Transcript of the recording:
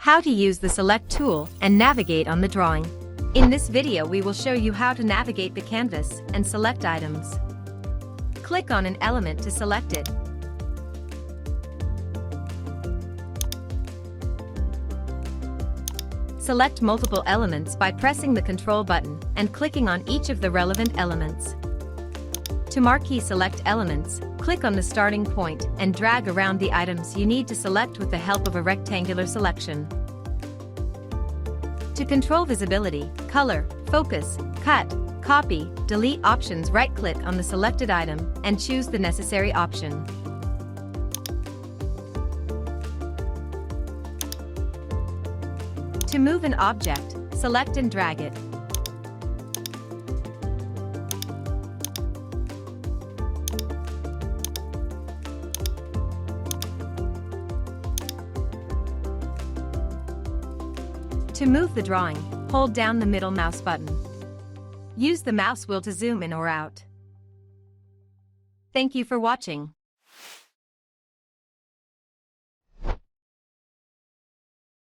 How to use the Select tool and navigate on the drawing. In this video we will show you how to navigate the canvas and select items. Click on an element to select it. Select multiple elements by pressing the Control button and clicking on each of the relevant elements. To marquee select elements, click on the starting point and drag around the items you need to select with the help of a rectangular selection. To control visibility, color, focus, cut, copy, delete options, right-click on the selected item and choose the necessary option. To move an object, select and drag it. To move the drawing, hold down the middle mouse button. Use the mouse wheel to zoom in or out. Thank you for watching.